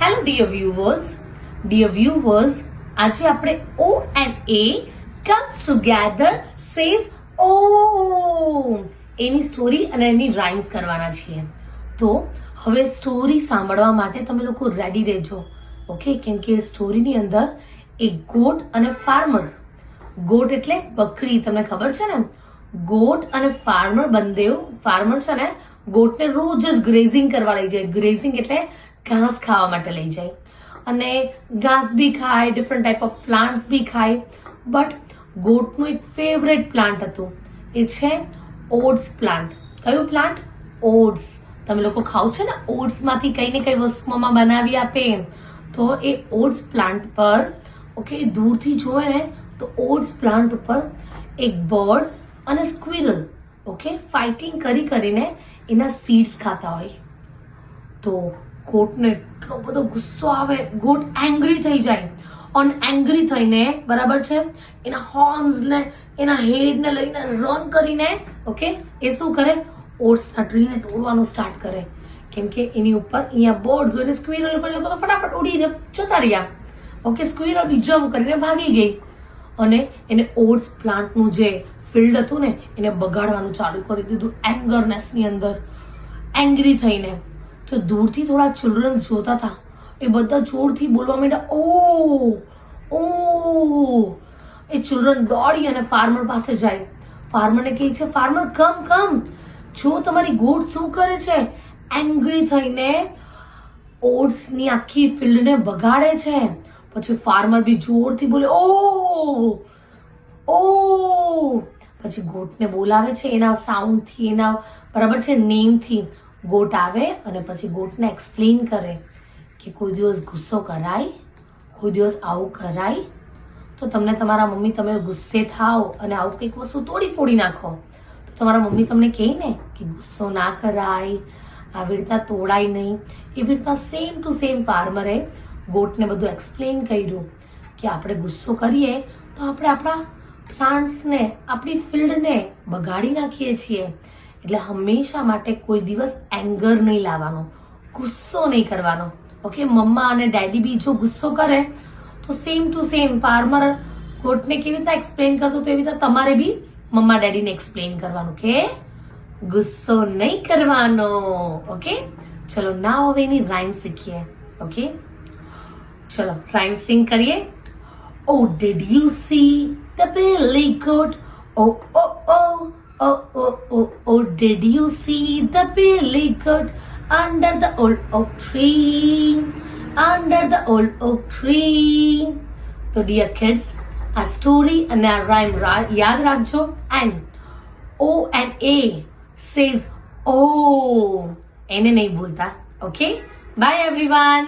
Hello dear viewers, આજે આપણે O and A comes together says O any story અને એની rhymes કરવાના છીએ. તો હવે સ્ટોરી સાંભળવા માટે તમે લોકો રેડી રહેજો. ઓકે, કેમ કે સ્ટોરીની અંદર એક ગોટ અને ફાર્મર, ગોટ એટલે બકરી, તમને ખબર છે ને, ગોટ અને ફાર્મર બંદેવ, ફાર્મર છે ને ગોટને રોજ જ ગ્રેઝિંગ કરવા લઈ જાય. ગ્રેઝિંગ એટલે ઘાસ ખાવા માટે લઈ જાય, અને ઘાસ બી ખાય, ડિફરન્ટ ટાઈપ ઓફ પ્લાન્ટ્સ બી ખાય. બટ ગોટનું એક ફેવરેટ પ્લાન્ટ હતું, એ છે ઓટ્સ પ્લાન્ટ. કયું પ્લાન્ટ? ઓટ્સ. તમે લોકો ખાવ છો ને, ઓટ્સમાંથી કઈ ને કઈ વસ્તુમાં બનાવી આપે. તો એ ઓટ્સ પ્લાન્ટ પર, ઓકે, દૂરથી જોવે ને તો ઓટ્સ પ્લાન્ટ ઉપર એક બર્ડ અને સ્ક્વિરલ, ઓકે, ફાઇટિંગ કરીને એના સીડ્સ ખાતા હોય. તો ગોટને એટલો બધો ગુસ્સો આવે, ગોટ એંગ્રી થઈ જાય. ઓન એંગ્રી થઈને, બરાબર છે, એના હોર્ન્સ ને એના હેડ ને લઈને રન કરીને, ઓકે, એ શું કરે? ઓટ્સના ટ્રીને તોડવાનું સ્ટાર્ટ કરે. કેમ કે એની ઉપર અહીંયા બર્ડ્સ હોય ને સ્ક્વિરલ ઉપર લોકો તો ફટાફટ ઉડીને જતા રહ્યા. ઓકે, સ્ક્વિરલ બી જમ્પ કરીને ભાગી ગઈ અને એને ઓટ્સ પ્લાન્ટનું જે ફિલ્ડ હતું ને એને બગાડવાનું ચાલુ કરી દીધું એંગરનેસની અંદર, એંગ્રી થઈને. તો દૂરથી થોડા ચિલ્ડ્રન્સ જોતા હતા, એ બધા જોરથી બોલવા માંડ્યા, ઓ. એ ચિલ્ડ્રન દોડી અને ફાર્મર પાસે જાય. ફાર્મરને કહે છે, ફાર્મર કમ, જો તમારી ગોટ શું કરે છે, એંગ્રી થઈને ઓટ્સની આખી ફિલ્ડને બગાડે છે. પછી ફાર્મર બી જોરથી બોલે, ઓ. પછી ગોટને બોલાવે છે એના સાઉન્ડથી, એના, બરાબર છે, નેમથી. ગોટ આવે અને પછી ગોટને એક્સપ્લેન કરે કે કોઈ દિવસ ગુસ્સો કરાય, કોઈ દિવસ આવું કરાય, તો તમને તમારા મમ્મી, તમે ગુસ્સે થાવ અને આવું કંઈક વસ્તુ તોડી ફોડી નાખો, તો તમારા મમ્મી તમને કહે ને કે ગુસ્સો ના કરાય, આવી રીતના તોડાય નહીં. એવી રીતના સેમ ટુ સેમ ફાર્મરે ગોટને બધું એક્સપ્લેન કર્યું કે આપણે ગુસ્સો કરીએ તો આપણે આપણા પ્લાન્ટ્સને, આપણી ફિલ્ડને બગાડી નાખીએ છીએ. એટલે હંમેશા માટે કોઈ દિવસ એંગર નહીં લાવવાનો, ગુસ્સો નહીં કરવાનો. ઓકે, મમ્મા અને ડેડી બી જો ગુસ્સો કરે તો સેમ ટુ સેમ ફાર્મર ગોટને કેવી રીતના એક્સપ્લેન કરતો, તો એવી રીતના તમારે બી મમ્મા ડેડીને એક્સપ્લેન કરવાનું કે ગુસ્સો નહીં કરવાનો. ઓકે, ચલો ના હવે એની રાઇમ શીખીએ. ઓકે, ચલો રાઇમ સિંગ કરીએ. Oh, did you see the billy goat? Oh, did you see the billy goat under the old oak tree? Under the old oak tree. So dear kids, આ story અને આ rhyme યાદ રાખજો. And O and A says O, એને નહીં ભૂલતા. Okay, bye everyone.